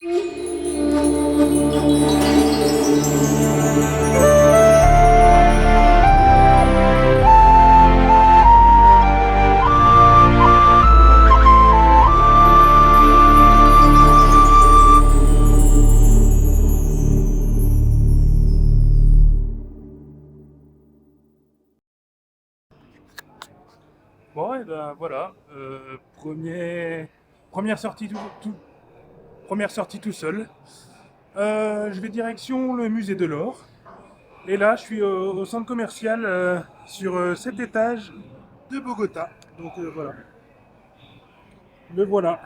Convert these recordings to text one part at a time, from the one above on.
Bon, et ben voilà, première sortie première sortie tout seul. Je vais direction le musée de l'or. Et là, je suis au centre commercial sur 7 étages de Bogota. Donc voilà, le voilà.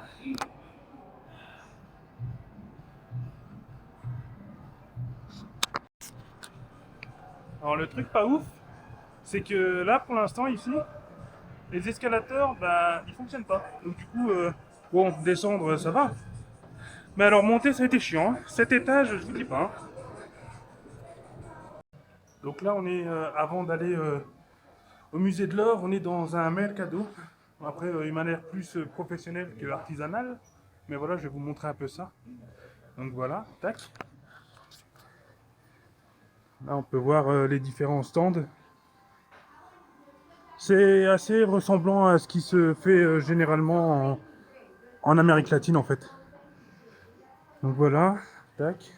Alors le truc pas ouf, c'est que là pour l'instant ici, les escalators, bah, ils fonctionnent pas. Donc du coup, bon, descendre ça va. Mais alors monter ça a été chiant, hein. 7 étages, je vous dis pas, hein. Donc là on est, avant d'aller au musée de l'or, on est dans un mercado. Après, il m'a l'air plus professionnel que artisanal. Mais voilà, je vais vous montrer un peu ça. Donc voilà, tac. Là, on peut voir les différents stands. C'est assez ressemblant à ce qui se fait généralement en Amérique latine, en fait. Donc voilà, tac.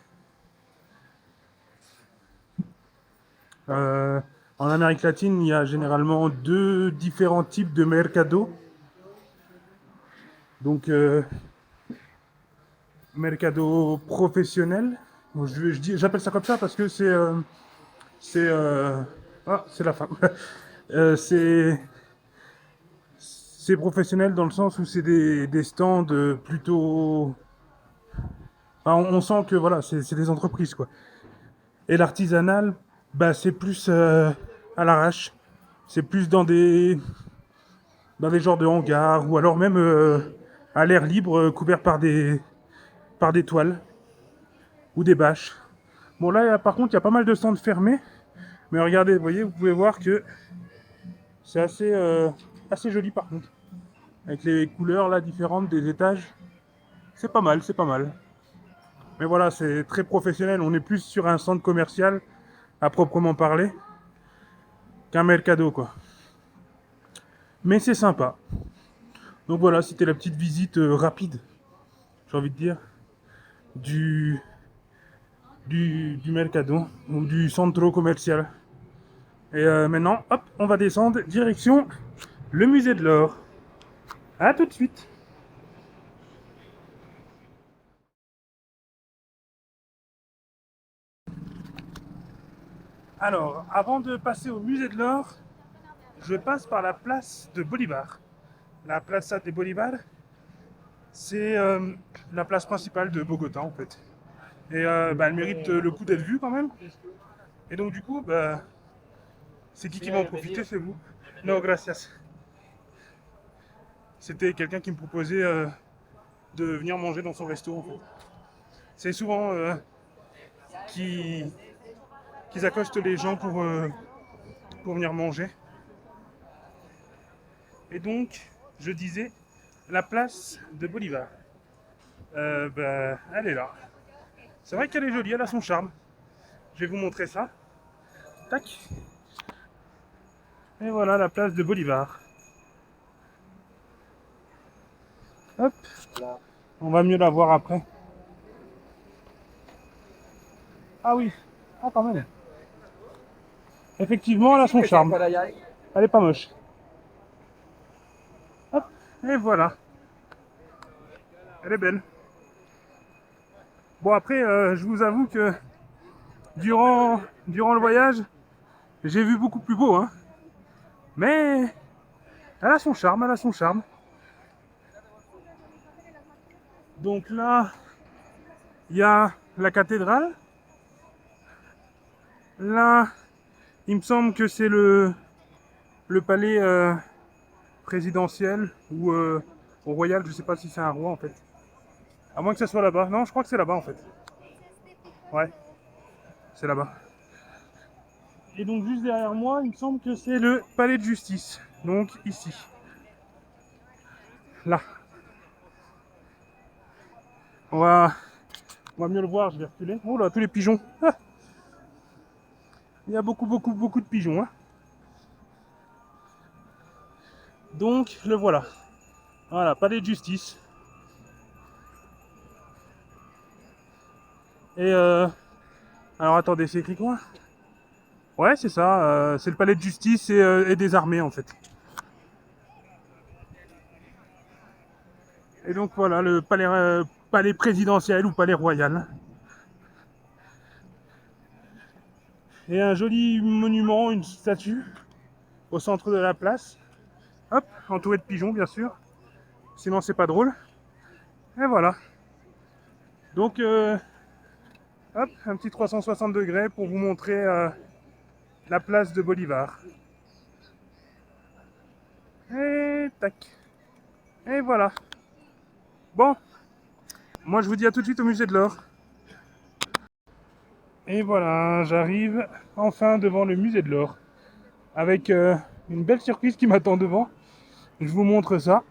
Euh, En Amérique latine, il y a généralement deux différents types de mercado. Donc, mercado professionnel. Bon, j'appelle ça comme ça parce que c'est ah, c'est la fin. C'est professionnel dans le sens où c'est des stands plutôt. Enfin, on sent que voilà, c'est des entreprises quoi. Et l'artisanal, bah c'est plus à l'arrache. C'est plus dans des genres de hangars ou alors même à l'air libre, couvert par des toiles ou des bâches. Bon là, par contre, il y a pas mal de stands fermés. Mais regardez, vous voyez, vous pouvez voir que c'est assez joli par contre. Avec les couleurs là différentes des étages. C'est pas mal, c'est pas mal. Mais voilà, c'est très professionnel. On est plus sur un centre commercial à proprement parler qu'un mercado quoi. Mais c'est sympa. Donc voilà, c'était la petite visite rapide, j'ai envie de dire, du, du mercado ou du centro commercial. Et maintenant, hop, on va descendre direction le musée de l'or. A tout de suite. Alors, avant de passer au musée de l'or, je passe par la place de Bolivar. La Plaza de Bolivar, c'est la place principale de Bogota en fait. Et bah, elle mérite le coup d'être vue quand même. Et donc du coup, bah, c'est qui va en profiter, c'est vous. No, gracias. C'était quelqu'un qui me proposait de venir manger dans son resto en fait. C'est souvent qui qu'ils accostent les gens pour venir manger. Et donc, je disais, la place de Bolivar. Bah, elle est là. C'est vrai qu'elle est jolie, elle a son charme. Je vais vous montrer ça. Tac. Et voilà la place de Bolivar. Hop. On va mieux la voir après. Ah oui. Ah quand même. Effectivement, elle a son charme. Elle est pas moche. Hop. Et voilà. Elle est belle. Bon après, je vous avoue que durant le voyage, j'ai vu beaucoup plus beau, hein. Mais elle a son charme, elle a son charme. Donc là, il y a la cathédrale. Là, il me semble que c'est le palais présidentiel ou royal. Je sais pas si c'est un roi en fait. À moins que ça soit là-bas. Non, je crois que c'est là-bas en fait. Ouais, c'est là-bas. Et donc juste derrière moi, il me semble que c'est le palais de justice. Donc ici. Là. On va On va mieux le voir, je vais reculer. Oh là, tous les pigeons. Ah, il y a beaucoup de pigeons. Hein. Donc, le voilà. Voilà, palais de justice. Et alors attendez, c'est écrit quoi? Ouais, c'est ça. C'est le palais de justice et des armées en fait. Et donc voilà, le palais présidentiel ou palais royal. Et un joli monument, une statue au centre de la place. Hop, entouré de pigeons bien sûr. Sinon c'est pas drôle. Et voilà. Donc hop, un petit 360 degrés pour vous montrer la place de Bolivar. Et tac. Et voilà. Bon, moi je vous dis à tout de suite au musée de l'Or. Et voilà, j'arrive enfin devant le musée de l'Or. Avec une belle surprise qui m'attend devant. Je vous montre ça.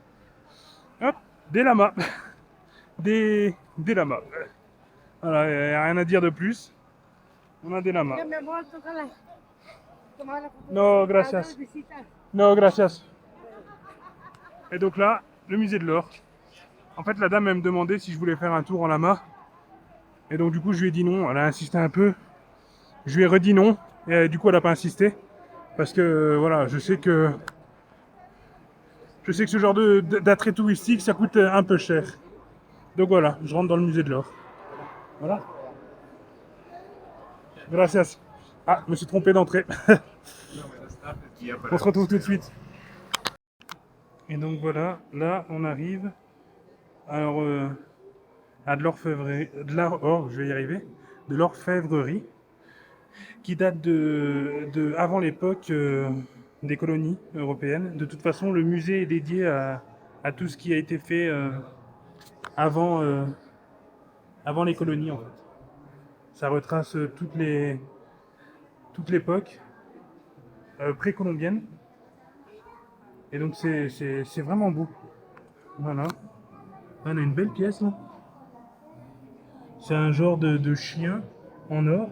Hop, des lamas. Des lamas. Voilà, il n'y a rien à dire de plus. On a des lamas. No, gracias. No, gracias. Et donc là, le musée de l'Or. En fait, la dame, elle me demandait si je voulais faire un tour en lama. Et donc, du coup, je lui ai dit non. Elle a insisté un peu. Je lui ai redit non. Et du coup, elle n'a pas insisté. Parce que, voilà, je sais que ce genre d'attrait touristique, ça coûte un peu cher. Donc voilà, je rentre dans le musée de l'Or. Voilà. Gracias. Ah, je me suis trompé d'entrée. On se retrouve tout de suite. Et donc voilà, là, on arrive. Alors, à de l'orfèvrerie, oh, je vais y arriver, de l'orfèvrerie, qui date de avant l'époque des colonies européennes. De toute façon, le musée est dédié à tout ce qui a été fait avant, avant les colonies, en fait. Ça retrace toute l'époque précolombienne. Et donc, c'est vraiment beau. Voilà. On a une belle pièce, là. C'est un genre de chien en or.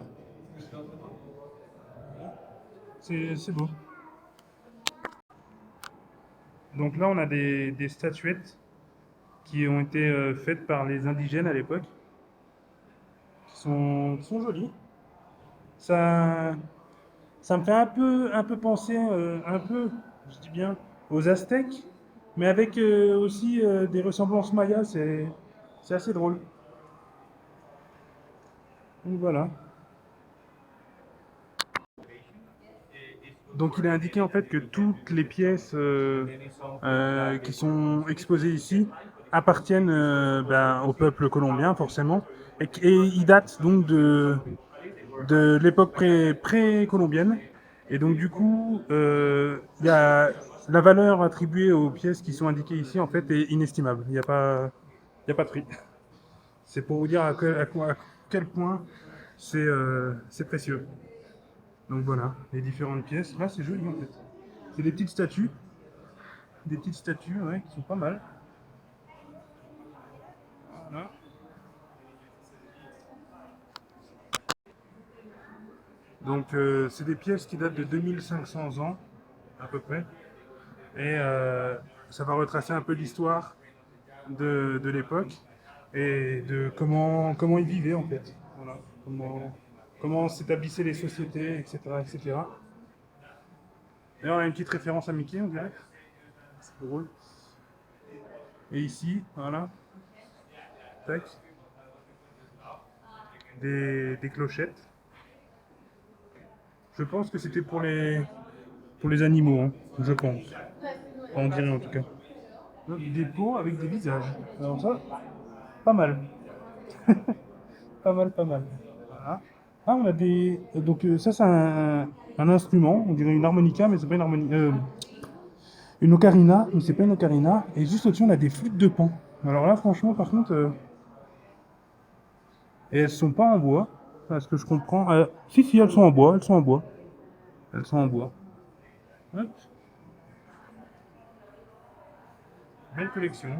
C'est beau. Donc là, on a des statuettes qui ont été faites par les indigènes à l'époque, qui sont jolies. Ça, ça me fait un peu penser, un peu, je dis bien, aux Aztèques, mais avec aussi des ressemblances mayas, c'est assez drôle. Donc voilà. Donc il est indiqué en fait que toutes les pièces qui sont exposées ici appartiennent ben, au peuple colombien forcément, et ils datent donc de l'époque pré-colombienne. Et donc du coup, il y a la valeur attribuée aux pièces qui sont indiquées ici en fait est inestimable. Il y a pas de prix. C'est pour vous dire à quel point c'est précieux. Donc voilà, les différentes pièces. Là, c'est joli en fait. C'est des petites statues ouais, qui sont pas mal. Voilà. Donc c'est des pièces qui datent de 2500 ans à peu près. Et ça va retracer un peu l'histoire de l'époque et de comment ils vivaient en fait. Voilà. Comment s'établissaient les sociétés, etc. etc. D'ailleurs, on a une petite référence à Mickey, on dirait. C'est drôle. Et ici, voilà, tac, des clochettes. Je pense que c'était pour les animaux, hein, je pense. Enfin, on dirait en tout cas. Donc, des pots avec des visages. Alors ça, pas mal. Pas mal, pas mal. Voilà. Ah, on a des. Donc, ça, c'est un instrument. On dirait une harmonica, mais c'est pas une harmonica. Une ocarina, mais c'est pas une ocarina. Et juste au-dessus, on a des flûtes de pan. Alors là, franchement, par contre. Et elles sont pas en bois. À ce que je comprends. Si, si, elles sont en bois. Elles sont en bois. Elles sont en bois. Hop. Belle collection.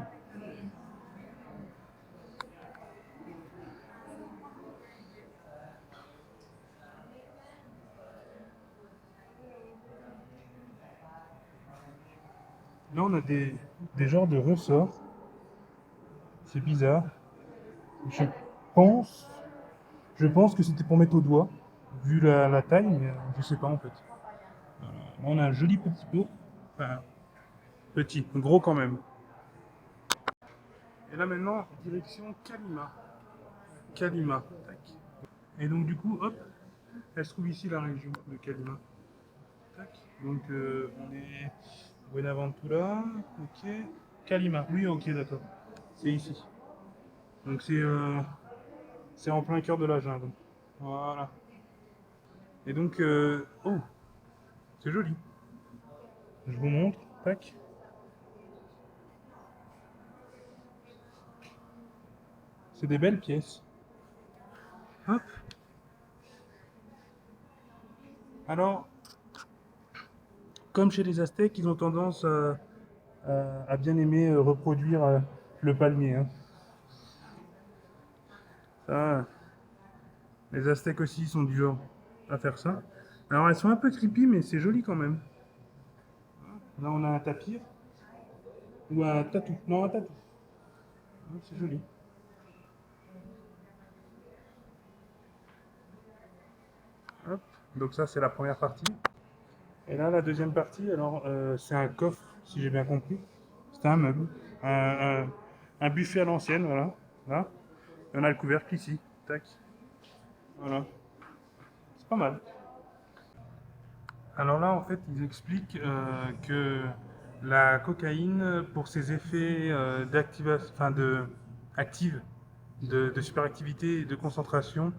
Là, on a des genres de ressorts. C'est bizarre. Je pense, je pense que c'était pour mettre au doigt, vu la taille, mais je sais pas en fait. On a un joli petit pot. Enfin, petit, gros quand même. Et là maintenant, direction Kalima. Kalima. Tac. Et donc du coup, hop, elle se trouve ici la région de Kalima. Tac. Donc on est Buenaventura, ok. Kalima, oui, ok, d'accord. C'est ici. Donc c'est en plein cœur de la jungle. Voilà. Et donc, oh, c'est joli. Je vous montre. Tac. C'est des belles pièces. Hop. Alors, comme chez les Aztèques, ils ont tendance à bien aimer reproduire le palmier, hein. Ça, les Aztèques aussi sont du genre à faire ça. Alors, elles sont un peu creepy, mais c'est joli quand même. Là, on a un tapir ou un tatou. Non, un tatou. C'est joli. Hop. Donc ça, c'est la première partie. Et là, la deuxième partie, alors, c'est un coffre, si j'ai bien compris. C'est un meuble. Un buffet à l'ancienne, voilà. Là. Et on a le couvercle ici. Tac. Voilà. C'est pas mal. Alors là, en fait, ils expliquent que la cocaïne, pour ses effets d'activation, enfin active, de superactivité, de concentration,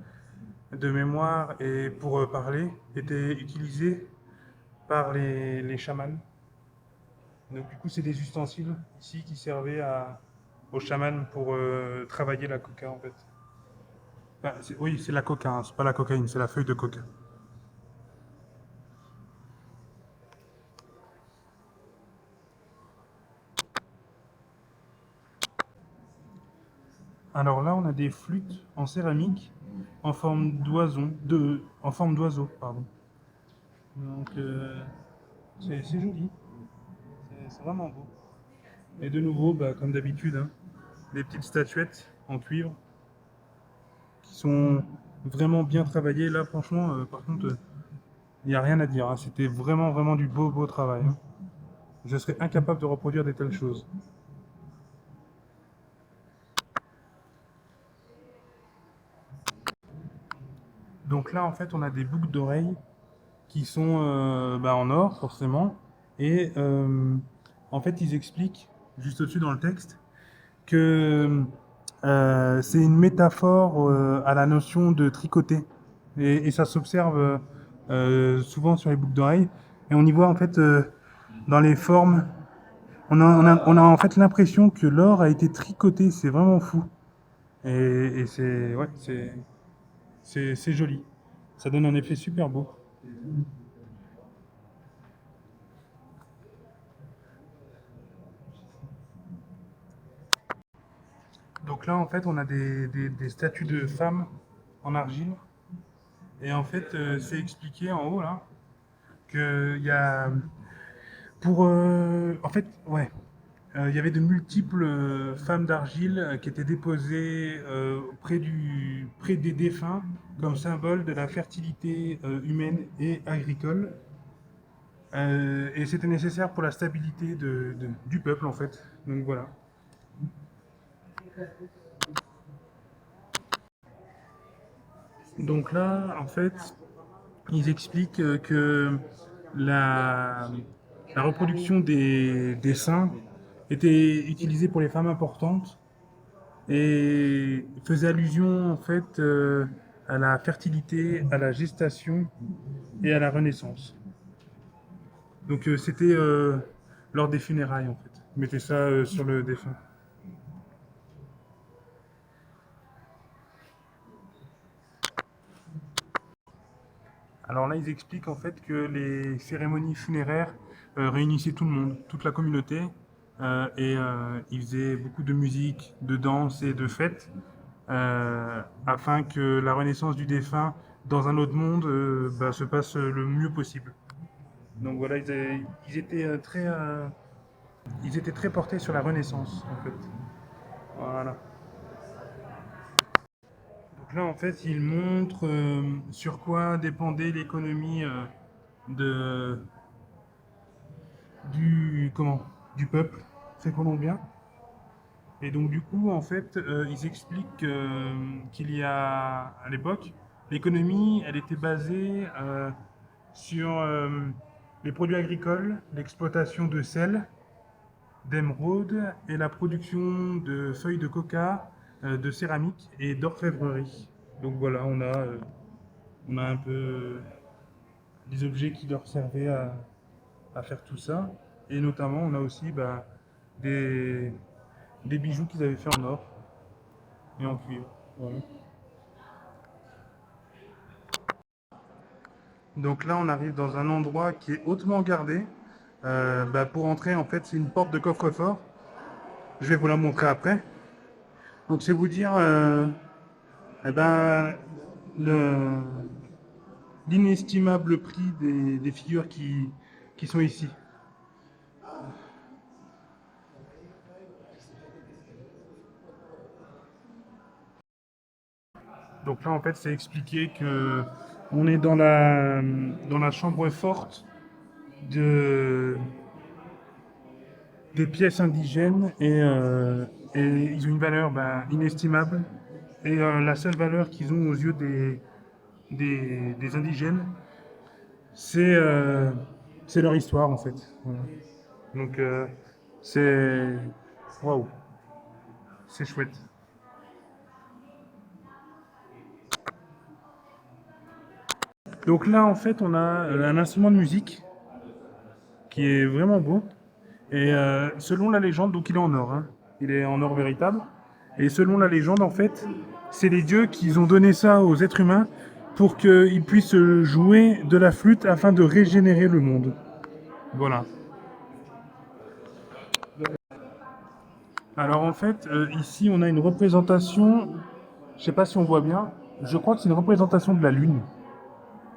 de mémoire et pour parler, était utilisée par les chamans. Donc du coup, c'est des ustensiles ici qui servaient aux chamans pour travailler la coca en fait. Enfin, oui, c'est la coca, hein, c'est pas la cocaïne, c'est la feuille de coca. Alors là, on a des flûtes en céramique en forme d'oiseau, pardon. Donc c'est joli, c'est vraiment beau. Et de nouveau, bah, comme d'habitude, hein, des petites statuettes en cuivre qui sont vraiment bien travaillées. Là, franchement, par contre, il n'y a rien à dire, hein. C'était vraiment, vraiment du beau, beau travail, hein. Je serais incapable de reproduire de telles choses. Donc là, en fait, on a des boucles d'oreilles qui sont bah, en or, forcément. Et en fait, ils expliquent, juste au-dessus dans le texte, que c'est une métaphore à la notion de tricoter. Et ça s'observe souvent sur les boucles d'oreilles. Et on y voit en fait dans les formes, on a en fait l'impression que l'or a été tricoté. C'est vraiment fou. Et c'est ouais, c'est joli. Ça donne un effet super beau. Donc là, en fait, on a des statues de femmes en argile. Et en fait, c'est expliqué en haut, là, qu'il y a... Pour... en fait, ouais. Il y avait de multiples femmes d'argile qui étaient déposées près des défunts comme symbole de la fertilité humaine et agricole. Et c'était nécessaire pour la stabilité du peuple, en fait. Donc voilà. Donc là, en fait, ils expliquent que la, la reproduction des seins était utilisée pour les femmes importantes et faisait allusion en fait à la fertilité, à la gestation et à la renaissance. Donc c'était lors des funérailles en fait. Ils mettaient ça sur le défunt. Alors là, ils expliquent en fait que les cérémonies funéraires réunissaient tout le monde, toute la communauté, et ils faisaient beaucoup de musique, de danse et de fêtes, afin que la renaissance du défunt dans un autre monde bah, se passe le mieux possible. Donc voilà, ils étaient très, Ils étaient très portés sur la Renaissance, en fait. Voilà. Donc là, en fait, il montre sur quoi dépendait l'économie de, comment, du peuple précolombien. Et donc, du coup, en fait, ils expliquent qu'il y a, à l'époque, l'économie, elle était basée sur les produits agricoles, l'exploitation de sel, d'émeraude et la production de feuilles de coca, de céramique et d'orfèvrerie. Donc voilà, on a un peu des objets qui leur servaient à faire tout ça. Et notamment, on a aussi bah, des, des bijoux qu'ils avaient fait en or et en cuivre. Voilà. Donc là, on arrive dans un endroit qui est hautement gardé. Bah, pour entrer, en fait, c'est une porte de coffre-fort. Je vais vous la montrer après. Donc, c'est vous dire eh ben, le, l'inestimable prix des figures qui sont ici. Donc là, en fait, c'est expliqué que on est dans la chambre forte de, des pièces indigènes et ils ont une valeur ben, inestimable. Et la seule valeur qu'ils ont aux yeux des indigènes, c'est c'est leur histoire en fait. Voilà. Donc c'est waouh, c'est chouette. Donc là en fait on a un instrument de musique qui est vraiment beau et selon la légende donc il est en or, hein. Il est en or véritable et selon la légende en fait c'est les dieux qui ont donné ça aux êtres humains pour qu'ils puissent jouer de la flûte afin de régénérer le monde. Voilà. Alors en fait, ici on a une représentation, je sais pas si on voit bien, je crois que c'est une représentation de la Lune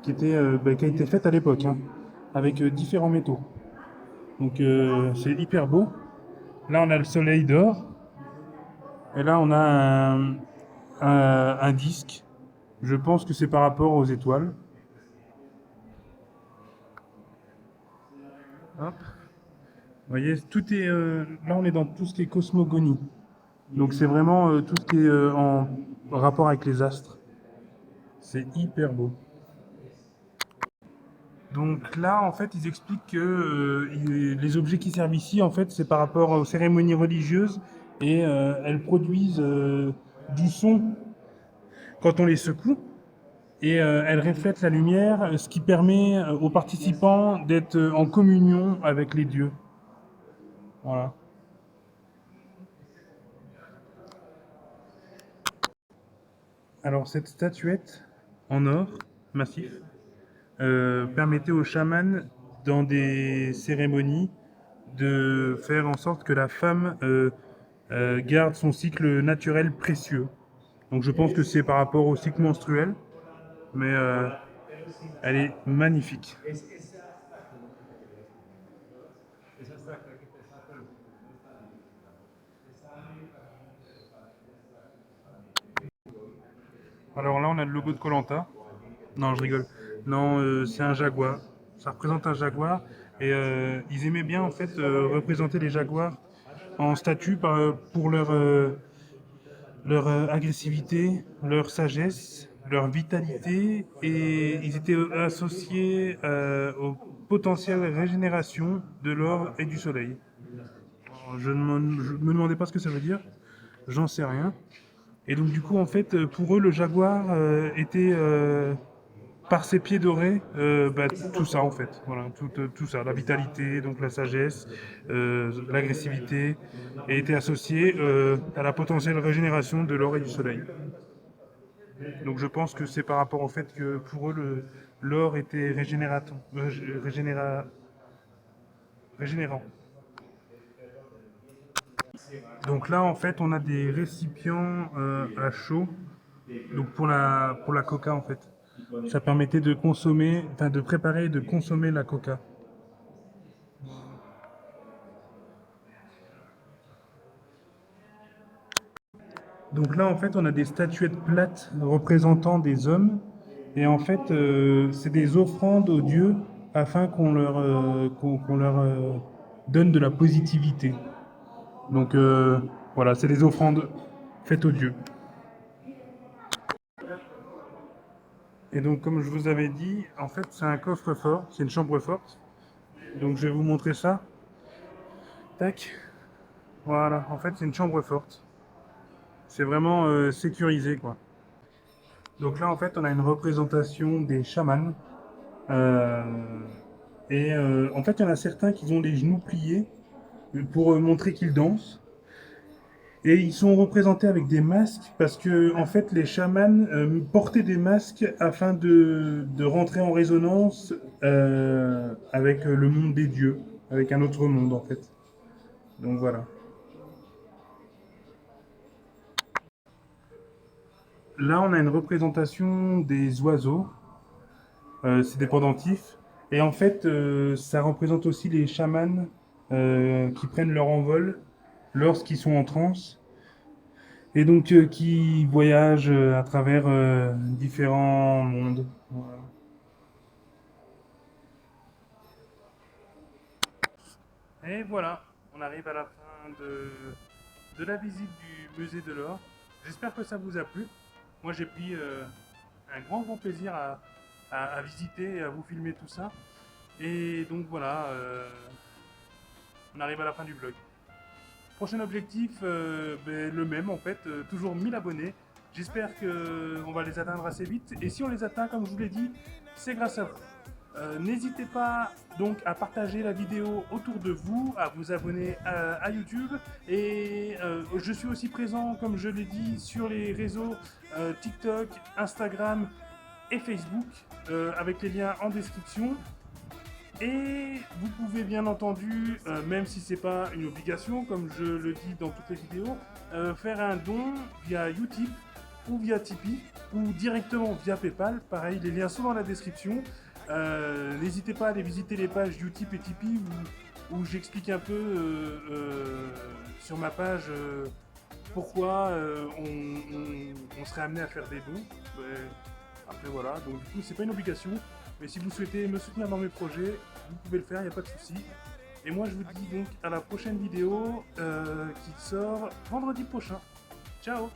qui a été faite à l'époque, hein, avec différents métaux. Donc c'est hyper beau. Là on a le soleil d'or, et là on a un disque. Je pense que c'est par rapport aux étoiles. Hop. Vous voyez, tout est, là on est dans tout ce qui est cosmogonie. Donc c'est vraiment tout ce qui est en rapport avec les astres. C'est hyper beau. Donc là, en fait, ils expliquent que les objets qui servent ici, en fait, c'est par rapport aux cérémonies religieuses et elles produisent du son quand on les secoue et elles reflètent la lumière, ce qui permet aux participants d'être en communion avec les dieux. Voilà. Alors cette statuette en or massif permettait aux chamans dans des cérémonies de faire en sorte que la femme garde son cycle naturel précieux. Donc je pense que c'est par rapport au cycle menstruel, mais elle est magnifique. Alors là, on a le logo de koh. Non, je rigole. Non, c'est un jaguar. Ça représente un jaguar. Et ils aimaient bien en fait représenter les jaguars en statue pour leur agressivité, leur sagesse, leur vitalité, et ils étaient associés au potentiel régénération de l'or et du soleil. Je me demandais pas ce que ça veut dire, j'en sais rien. Et donc du coup, en fait, pour eux, le jaguar était par ses pieds dorés, bah, tout ça en fait, voilà, tout ça, la vitalité, donc la sagesse, l'agressivité, et était associé à la potentielle régénération de l'or et du soleil. Donc je pense que c'est par rapport au fait que pour eux, l'or était régénérant. Donc là, en fait, on a des récipients à chaud, donc pour la coca en fait. Ça permettait de consommer, enfin de préparer et de consommer la coca. Donc là, en fait, on a des statuettes plates représentant des hommes. Et en fait, c'est des offrandes aux dieux afin qu'on leur donne de la positivité. Donc voilà, c'est des offrandes faites aux dieux. Et donc, comme je vous avais dit, en fait, c'est un coffre-fort, c'est une chambre forte. Donc, je vais vous montrer ça. Tac. Voilà, en fait, c'est une chambre forte. C'est vraiment sécurisé, quoi. Donc là, en fait, on a une représentation des chamans. Euh, en fait, il y en a certains qui ont les genoux pliés pour montrer qu'ils dansent. Et ils sont représentés avec des masques parce que, en fait, les chamans portaient des masques afin de rentrer en résonance avec le monde des dieux, avec un autre monde, en fait. Donc voilà. Là, on a une représentation des oiseaux. C'est des pendentifs. Et en fait, ça représente aussi les chamans qui prennent leur envol lorsqu'ils sont en transe. Et donc qui voyagent à travers différents mondes. Voilà. Et voilà, on arrive à la fin de la visite du musée de l'or. J'espère que ça vous a plu. Moi, j'ai pris un grand plaisir à visiter et à vous filmer tout ça. Et donc voilà, on arrive à la fin du vlog. Prochain objectif, ben, le même en fait, toujours 1000 abonnés. J'espère qu'on va les atteindre assez vite. Et si on les atteint, comme je vous l'ai dit, c'est grâce à vous. N'hésitez pas donc à partager la vidéo autour de vous, à vous abonner à YouTube. Et je suis aussi présent, comme je l'ai dit, sur les réseaux TikTok, Instagram et Facebook, avec les liens en description. Et vous pouvez bien entendu, même si c'est pas une obligation, comme je le dis dans toutes les vidéos, faire un don via Utip ou via Tipeee ou directement via PayPal. Pareil, les liens sont dans la description. N'hésitez pas à aller visiter les pages Utip et Tipeee où j'explique un peu sur ma page pourquoi on serait amené à faire des dons. Après voilà, donc du coup c'est pas une obligation. Mais si vous souhaitez me soutenir dans mes projets, vous pouvez le faire, il n'y a pas de souci. Et moi, je vous dis donc à la prochaine vidéo qui sort vendredi prochain. Ciao!